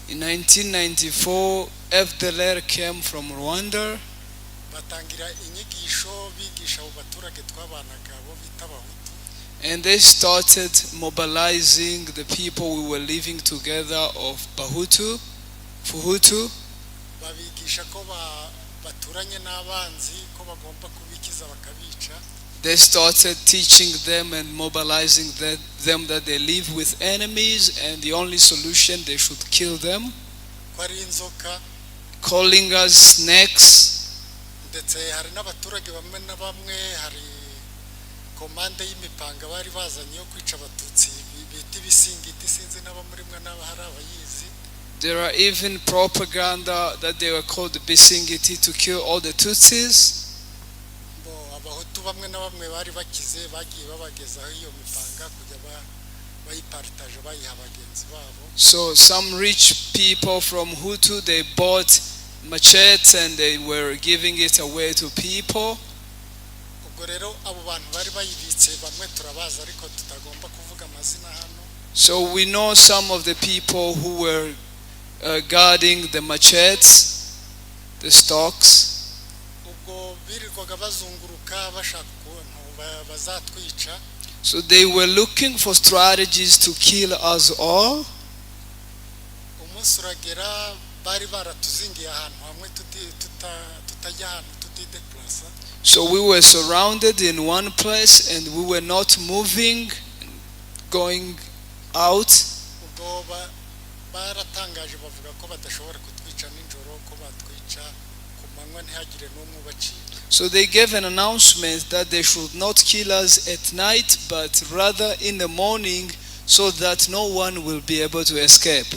In 1994, FDLR came from Rwanda. batangira inyigisho bigisha abo baturage twabanaga bo bita Abahutu. And they started mobilizing the people we were living together of Bahutu, Fuhutu. babigisha ko baturanye n'abanzi ko bagomba kubikiza bakabica. They started teaching them and mobilizing them that they live with enemies and the only solution they should kill them, ko ari inzoka. calling us snakes. ndetse hari n'abaturage bamwe na bamwe hari komande y'imipanga bari bazanye yo kwica abatutsi bita ibisingiti sinzi n'abamurimwe n'aba hari abayizi. There are even propaganda that they were called the Bisingiti to kill all the Tutsis. Abahutu bamwe na bamwe bari bakize bagiye babagezaho iyo mipanga kujya bayipartage bayiha bagenzi babo. So some rich people from Hutu, they bought machetes and they were giving it away to people. ubwo rero abo bantu bari bayibitse bamwe turabaza ariko tutagomba kuvuga amazina hano. So we know some of the people who were guarding the machetes, the stocks. ubwo birirwaga bazunguruka bashaka ukuntu bazatwica. So they were looking for strategies to kill us all. umunsi uragera bari baratuzingiye ahantu hamwe tutajya ahantu tutideplasa. So we were surrounded in one place and we were not moving, going out. ubwo baratangaje bavuga ko badashobora kutwica nijoro ko batwica ku manywa ntihagire n'umwe ubacika. So they gave an announcement that they should not kill us at night but rather in the morning so that no one will be able to escape.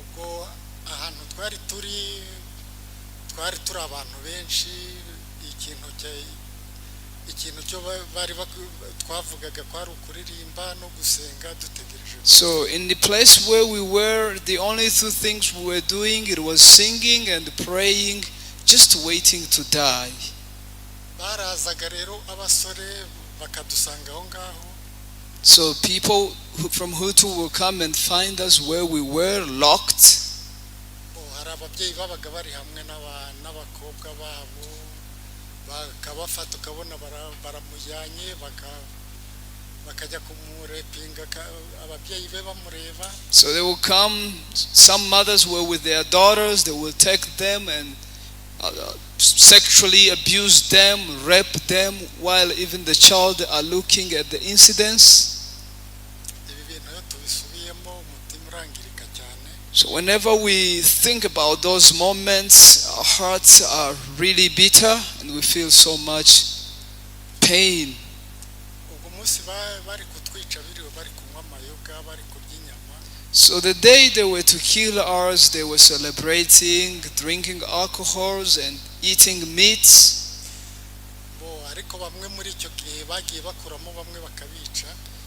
ubwo ahantu twari turi abantu benshi ikintu cyo bari twavugaga kwari ukuririmba no gusenga dutegereje. So in the place where we were, the only two things we were doing, it was singing and praying, just waiting to die. barazaga rero abasore bakadusanga aho ngaho. So people from Hutu will come and find us where we were, locked. hari ababyeyi babaga bari hamwe n'abakobwa babo bakabafata ukabona baramujyanye bakajya kumurepinga ababyeyi be bamureba. So they will come, some mothers were with their daughters, they will take them and sexually abuse them, rape them, while even the child are looking at the incidents. So whenever we think about those moments, our hearts are really bitter and we feel so much pain. So the day they were to kill us, they were celebrating, drinking alcohols and eating meats.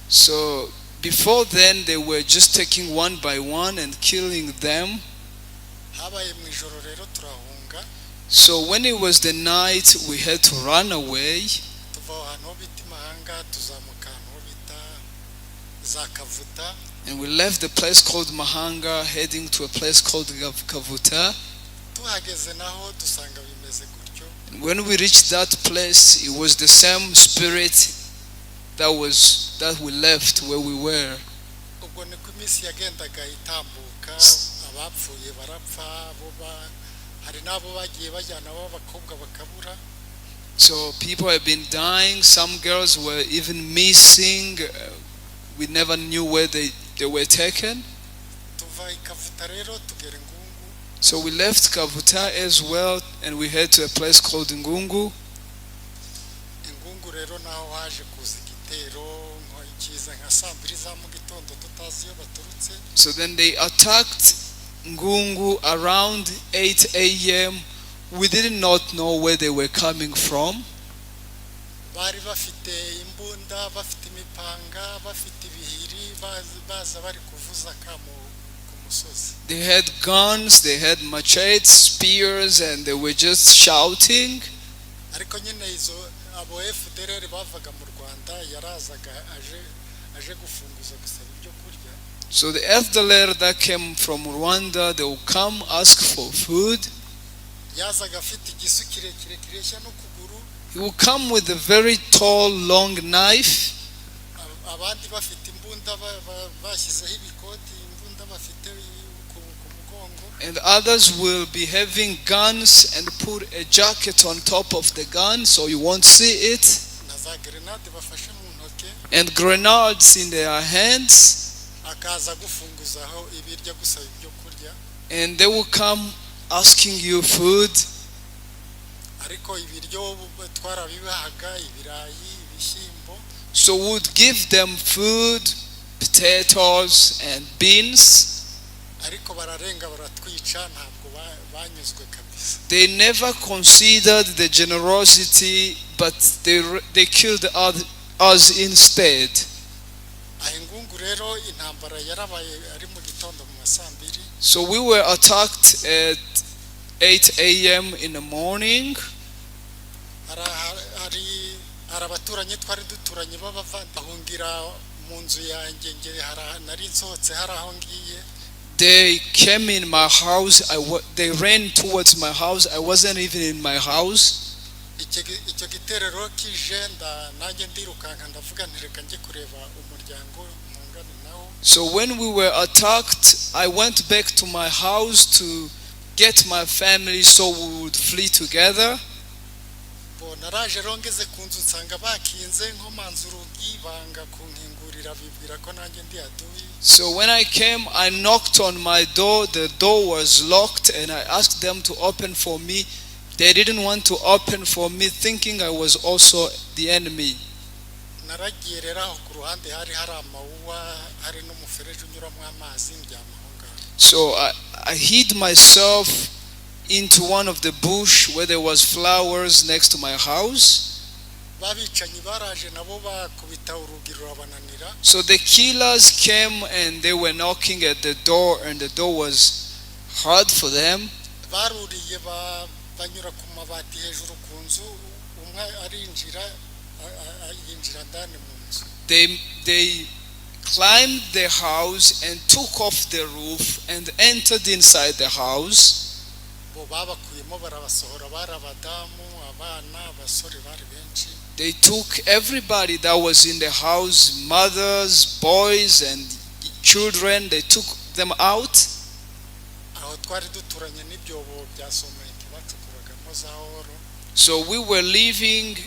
So before then, they were just taking one by one and killing them. So when it was the night, we had to run away. And we left the place called Mahanga, heading to a place called Kavuta. And when we reached that place, it was the same spirit that we left where we were. So people have been dying, some girls were even missing. We never knew where they were taken. So we left Kavuta as well and we head to a place called Ngungu. So then they attacked Ngungu around 8 a.m. We did not know where they were coming from. They had guns, they had machetes, spears, and they were just shouting. So the FDLR that came from Rwanda, they will come ask for food. yazaga afite igisu kirekire kireshya n'ukuguru, He will come with a very tall, long knife. abandi bafite imbunda bashyizeho ibikoti, imbunda bafite ku mugongo, And others will be having guns and put a jacket on top of the gun so you won't see it. na za grenade bafashe mu ntoke, And grenades in their hands. akaza gufunguzaho ibiryo gusaba ibyo kurya, And they will come asking you food. ariko ibiryo twarabibahaga, ibirayi, ibishyimbo, So we would give them food, potatoes and beans. ariko bararenga baratwica, ntabwo banyuzwe kabisa. They never considered the generosity, but they killed us instead. aha ingungu rero intambara yarabaye ari mu gitondo mu masambiri, So we were attacked at 8 a.m. in the morning. hari abaturanyi twari duturanye b'abavandi bahungira mu nzu yanjye, nari nsohotse hari aho ngiye, They came in my house. They ran towards my house. I wasn't even in my house. icyo giterero kije nanjye ndirukanka ndavuga nti reka njye kureba umuryango mpungane nawo. So when we were attacked, I went back to my house to get my family so we would flee together. naraje rero ngeze ku nzu nsanga bakinze, nkomanze urugi banga kunkingurira, bibwira ko nanjye ndi aduyi. So when I came, I knocked on my door. The door was locked and I asked them to open for me. They didn't want to open for me, thinking I was also the enemy. naragiye rero aho ku ruhande hari amawuwa, hari n'umufereje unyuramo amazi, ndyama aho ngaho. So I hid myself into one of the bush where there was flowers next to my house. babicanyi baraje nabo bakubita urugi rurabananira. So the killers came and they were knocking at the door and the door was hard for them. baruriye banyura ku mabati hejuru ku nzu, umwe arinjira yinjira ndani mu nzu. They climbed the house and took off the roof and entered inside the house. bo babakuyemo barabasohora, bari abadamu, abana, abasore, bari benshi. They took everybody that was in the house, mothers, boys and children. They took them out. aho twari duturanye n'ibyobo bya somenti bacukuragamo za oro. So we were living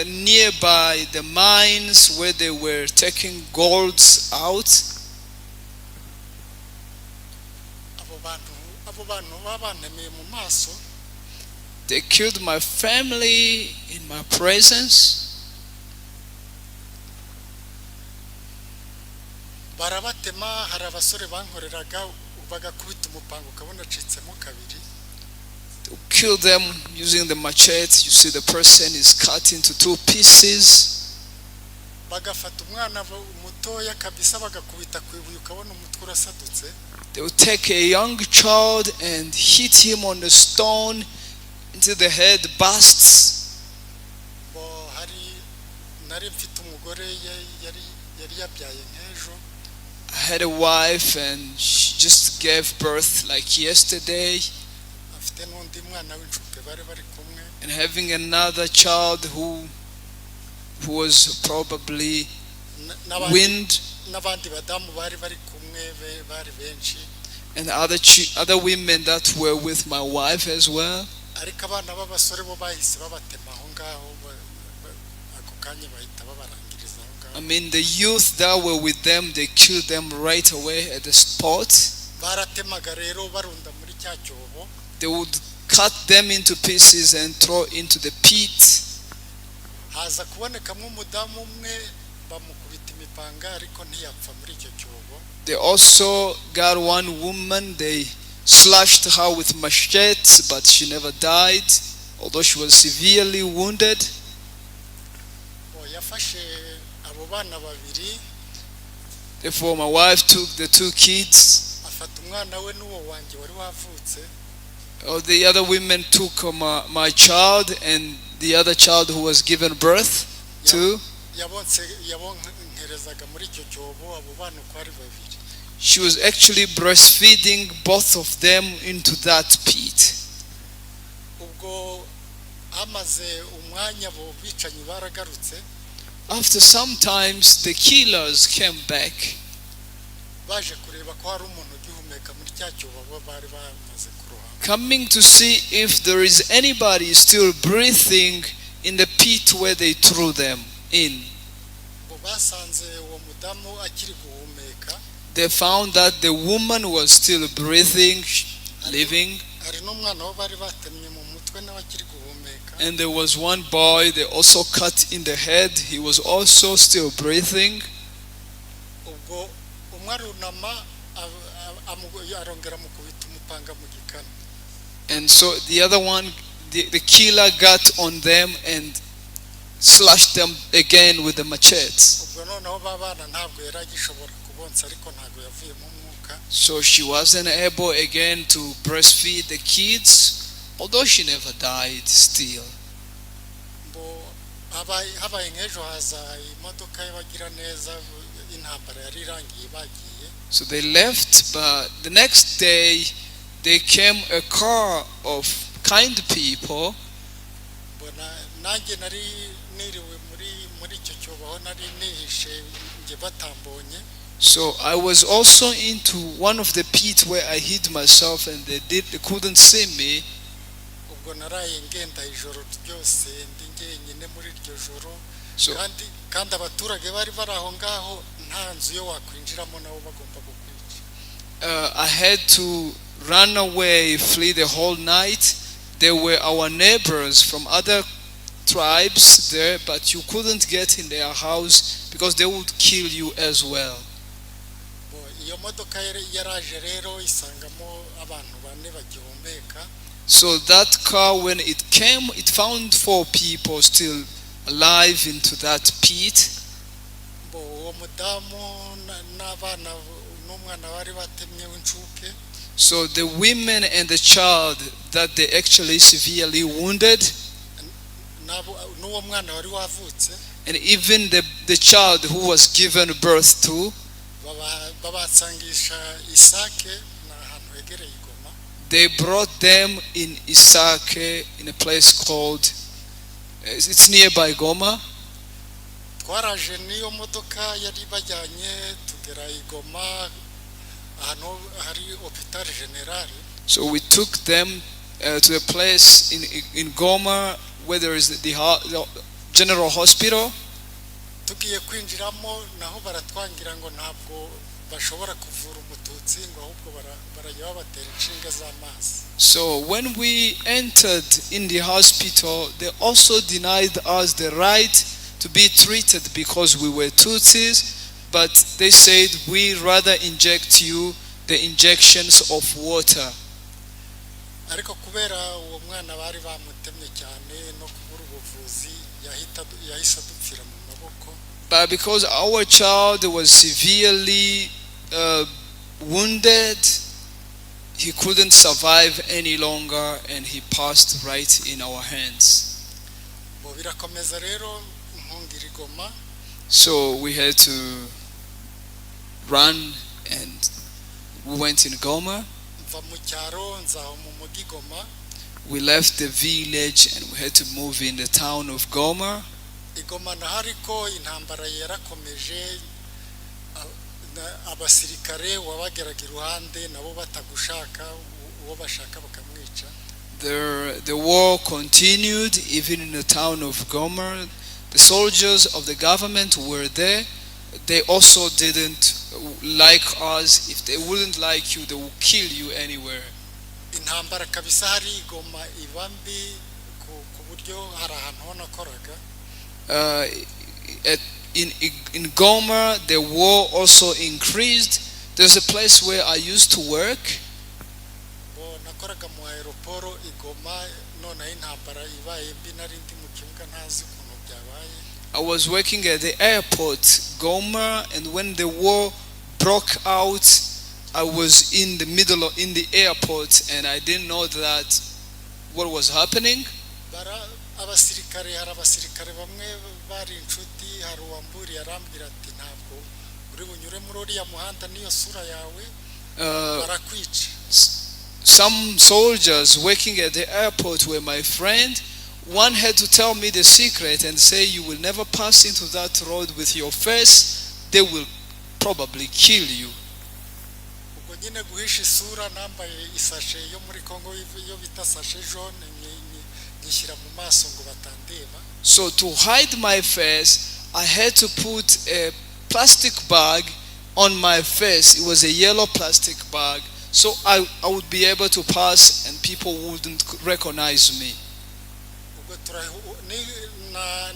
nearby the mines where they were taking golds out. abo bantu babantemeye mu maso, They killed my family in my presence. barabatema. hari abasore bankoreraga, bagakubita umupanga ukabona acitsemo kabiri. They killed them using the machete. You see the person is cut into 2 pieces. bagafata umwana mutoya kabisa bagakubita ku ibuye ukabona umutwe urasadutse. They would take a young child and hit him on the stone until the head bursts. hari nari mfite umugore yari yabyaye nk'ejo. I had a wife and she just gave birth like yesterday, afite n'undi mwana w'inshuke bari kumwe. and having another child who was probably weaned, n'abandi badamu bari kumwe bari benshi. and other women that were with my wife as well. ariko abana b'abasore bo bahise babatema aho ngaho, ako kanya bahita babarangiriza aho ngaho. I mean, the youth that were with them, they killed them right away at the spot. baratemaga rero barunda muri cya cyobo. They would cut them into pieces and throw into the pit. haza kubonekamo umudamu umwe bamukubita imipanga, ariko ntiyapfa muri icyo cyobo. They also got one woman, they slashed her with machetes, but she never died, although she was severely wounded. yafashe abo bana babiri. Therefore my wife took the 2 kids. afata umwana we n'uwo wanjye wari wavutse. The other women took my child and the other child who was given birth to. yabonkerezaga muri icyo cyobo, abo bana uko ari babiri. she was actually breastfeeding both of them into that pit. ubwo amaze umwanya bo bicanyi baragarutse After some times, the killers came back baje kureba ko hari umuntu ugihumeka muri cya cyobo bari bamaze kurohama, coming to see if there is anybody still breathing in the pit where they threw them in. bo basanze uwo mudamu akiri guhumeka. They found that the woman was still breathing, living, hari n'umwana wo bari batemye mu mutwe nawe akiri guhumeka. and there was one boy they also cut in the head. He was also still breathing. ubwo umwe arunama arongera mukubita umupanga mu gikanu. And so the other one, the killer got on them and slashed them again with the machetes. ubwo noneho babana ntabwo yari agishobora kubonsa ariko ntabwo yavuye mu mwuka. So she wasn't able again to breastfeed the kids, although she never died still. Mbo habaye nk'ejo haza imodoka y'abagira neza, intambara yari irangiye bagiye. So they left, but the next day they came a car of kind people. mbona nanjye nari niriwe muri icyo cyobo aho nari nihishe nge batambonye. So I was also into one of the pits where I hid myself, and they couldn't see me. ubwo naraye ngenda ijoro ryose ndi njyenyine muri iryo joro. So kandi abaturage bari bari aho ngaho nta nzu yo wakwinjiramo nabo bagomba kukwica. I had to run away, flee the whole night. They were our neighbors from other tribes there, but you couldn't get in their house because they would kill you as well. iyo modoka yaraje rero isangamo abantu bane bagihumeka. So that car, when it came, it found 4 people still alive into that pit. uwo mudamu n'abana n'umwana bari batemye w'incuke. So the women and the child that they actually severely wounded, n'uwo mwana wari wavutse, and even the child who was given birth to, babasangisha Isake n'ahantu hegereye Goma. they brought them in Isake, in a place called, it's nearby Goma. twaraje n'iyo modoka yari bajyanye tugera i Goma ahantu hari hôpital général. So we took them to a place in Goma where there is the general hospital. tugiye kwinjiramo naho baratwangira ngo ntabwo bashobora kuvura umututsi ngo ahubwo barajya babatera inshinga z'amazi. So when we entered in the hospital, they also denied us the right to be treated because we were Tutsis, but they said we rather inject you the injections of water. ariko kubera uwo mwana bari bamutemye cyane no kubura ubuvuzi yahise adupfira mu maboko. But because our child was severely wounded, he couldn't survive any longer, and he passed right in our hands. birakomeza rero mpungira i Goma. So we had to run, and we went in Goma. mva mu cyaro nzaho mu mujyi Goma. We left the village and we had to move in the town of Goma. i Goma naho ariko intambara yarakomeje, abasirikare wabageraga iruhande nabo batagushaka, uwo bashaka bakamwica. The war continued even in the town of Goma. The soldiers of the government were there. They also didn't like us. If they wouldn't like you, they would kill you anywhere. intambara kabisa hari i Goma ibambi ku buryo hari ahantu ho nakoraga. In Goma, the war also increased. There's a place where I used to work. nakoraga mu aeroporo i Goma, none intambara ibaye mbi nari ndi mu kibuga ntazi ukuntu byabaye. I was working at the airport, Goma, and when the war broke out, I was in the middle of in the airport, and I didn't know that what was happening. abasirikare hari abasirikare bamwe bari inshuti, hari uwamburiye arambwira ati ntabwo uri bunyure muri uriya muhanda niyo sura yawe barakwica. Some soldiers working at the airport were my friend. One had to tell me the secret and say, you will never pass into that road with your face, they will probably kill you. Ubwo nyine guhisha isura nambaye isashe yo muri Congo yo bita sashe jaune nyishyira mu maso ngo batandeba. So to hide my face, I had to put a plastic bag on my face. It was a yellow plastic bag, so I would be able to pass and people wouldn't recognize me.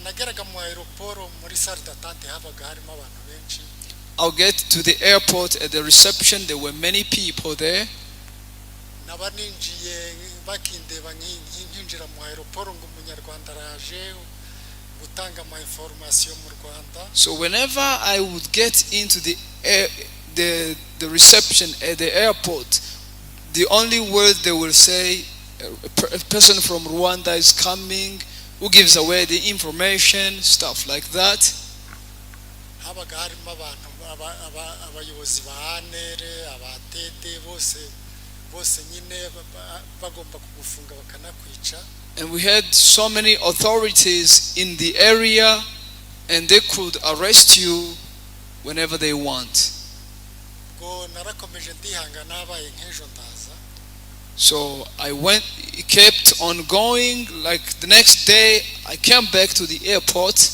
Nageraga mu aeroport muri salle d'attente habaga harimo abantu benshi. I'll get to the airport. At the reception there were many people there. Nabaninjiye bakindeba nkinjira mu aeroport ngo umunyarwanda araje gutanga ama information mu Rwanda. So whenever I would get into the reception at the airport, the only word they will say, a person from Rwanda is coming, who gives away the information, stuff like that. Habaga harimo abantu abayobozi ba anere abatete bose nyine bagomba kugufunga bakanakwica. And we had so many authorities in the area, and they could arrest you whenever they want. Go narakomeje ndihangana abaye nk'ejo ndaza. So I kept on going. Like the next day, I came back to the airport.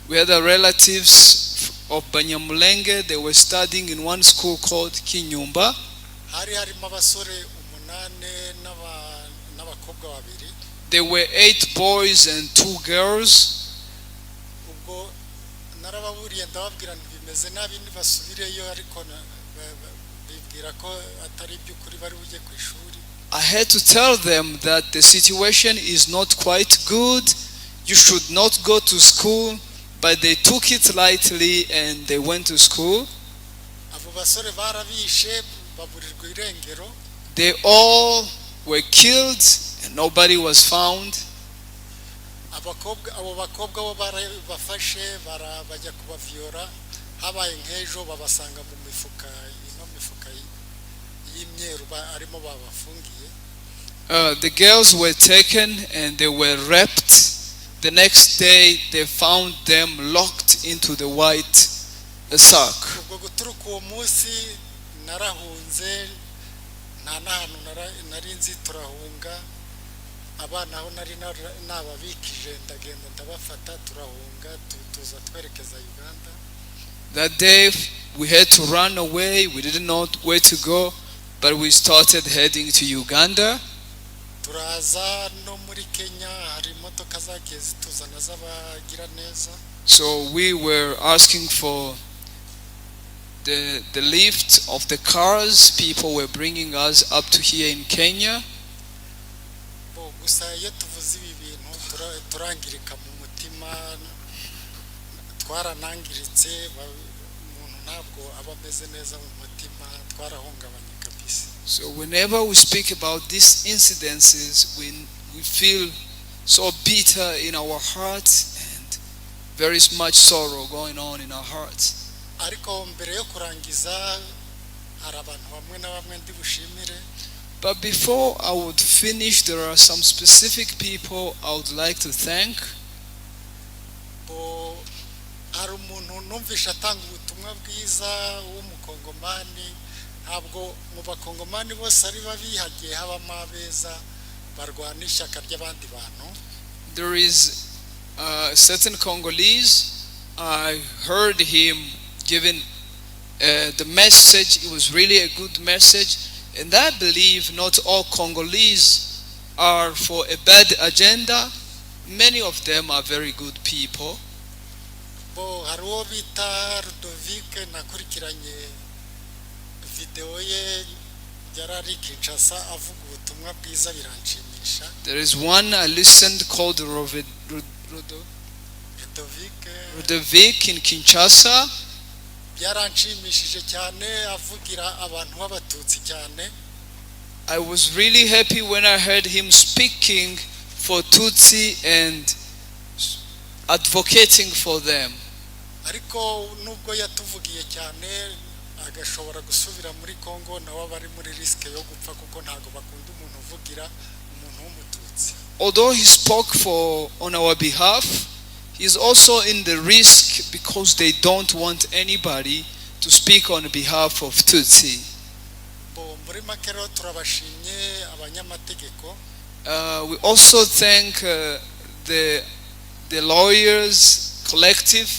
We had relatives of Banyamulenge. They were studying in one school called Kinyumba. There were 8 boys and 2 girls. I had to tell them that the situation is not quite good. You should not go to school, but they took it lightly and they went to school. They all were killed and nobody was found. Abo bakobwa bo bafashe bajya kubavyora habaye nk'ejo babasanga mu mifuka y'imyeru arimo babafungiye. The girls were taken and they were raped. The next day they found them locked into the white sack. Ubwo guturuka uwo munsi narahunze nta nahantu nari nzi turahunga. Abana aho nari nababikije ndagenda ndabafata turahunga tuza twerekeza Uganda. That day we had to run away. We didn't know where to go, but we started heading to Uganda. Turaza no muri Kenya hari imodoka zagiye zituzana z'abagira neza. So we were asking for the lift of the cars. People were bringing us up to here in Kenya. Iyo tuvuze ibi bintu turangirika mu mutima twaranangiritse umuntu ntabwo aba ameze neza mu mutima twarahungabanye kabisa. So whenever we speak about these incidences, we feel so bitter in our hearts and there is much sorrow going on in our hearts. Ariko mbere yo kurangiza hari abantu bamwe na bamwe ndi bushimire. But before I would finish, there are some specific people I would like to thank. Hari umuntu numvisha atanga ubutumwa bwiza w'umukongomani ntabwo mu bakongomani bose ari babi hagiye habamo abeza barwana ishyaka ry'abandi bantu. There is a certain Congolese. I heard him giving the message. It was really a good message. And I believe not all Congolese are for a bad agenda. Many of them are very good people. Hari uwo bita Rudovike nakurikiranye video ye yarari Kinshasa avuga ubutumwa bwiza biranshimisha. There is one I listened called Rudovike in Kinshasa. Yaranshimishije cyane avugira abantu b'abatutsi cyane. I was really happy when I heard him speaking for Tutsi and advocating for them. ariko nubwo yatuvugiye cyane agashobora gusubira muri Congo nawe bari muri risk yo gupfa kuko ntago bakunda umuntu uvugira umuntu w'umututsi. Although he spoke on our behalf, he is also in the risk because they don't want anybody to speak on behalf of Tutsi. muri make rero turabashimye abanyamategeko. We also thank the lawyers collective.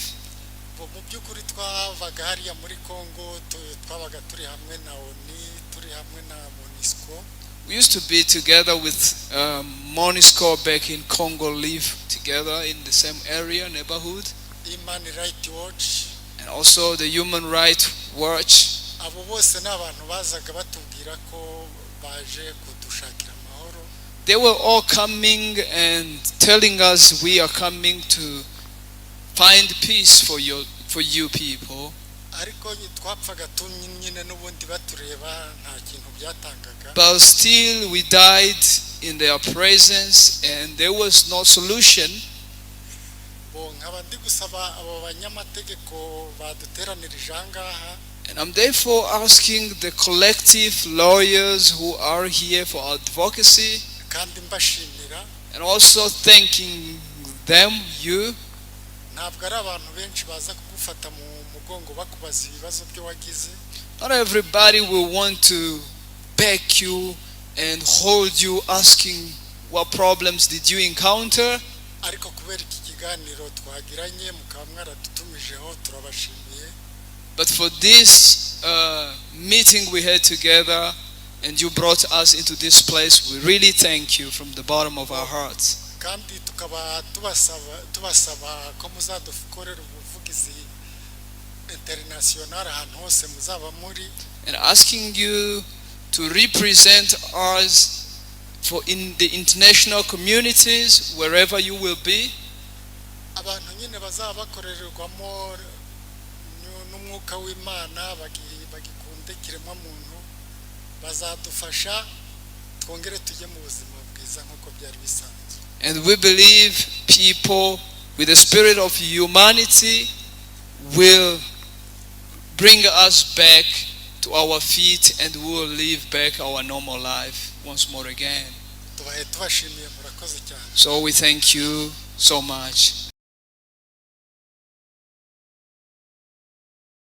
mu by'ukuri twavaga hariya muri Congo twabaga turi hamwe na ONI turi hamwe na MONUSCO. We used to be together with MONUSCO back in Congo, live together in the same area, neighborhood. Human Rights Watch. And also the Human Rights Watch. Abo bose n'abantu bazaga batubwira ko baje kudushakira amahoro. They were all coming and telling us we are coming to find peace for you people. Ariko twapfaga tunyine n'ubundi batureba nta kintu byatangaga. But still we died in their presence and there was no solution. Nkaba ndi gusaba abo banyamategeko baduteranirije ahangaha. And I'm therefore asking the collective lawyers who are here for advocacy, kandi mbashimira, and also thanking them, you. Ntabwo ari abantu benshi baza kugufata mu mugongo bakubaza ibibazo byo wagize. Not everybody will want to back you and hold you asking what problems did you encounter. Ariko kubera iki kiganiro twagiranye mukaba mwaradutumijeho turabashimiye. But for this meeting we had together and you brought us into this place, we really thank you from the bottom of our hearts. Kandi tukaba tubasaba ko muzadukorera ubuvugizi internationale ahantu hose muzaba muri. And asking you to represent us in the international communities wherever you will be. Abantu nyine bazaba bakorerwamo n'umwuka w'Imana bagikunde kiremwa muntu bazadufasha twongere tujye mu buzima bwiza nk'uko byari bisanzwe. And we believe people with the spirit of humanity will bring us back to our feet and we will live back our normal life once more again. Tubashimiye murakoze cyane. So we thank you so much.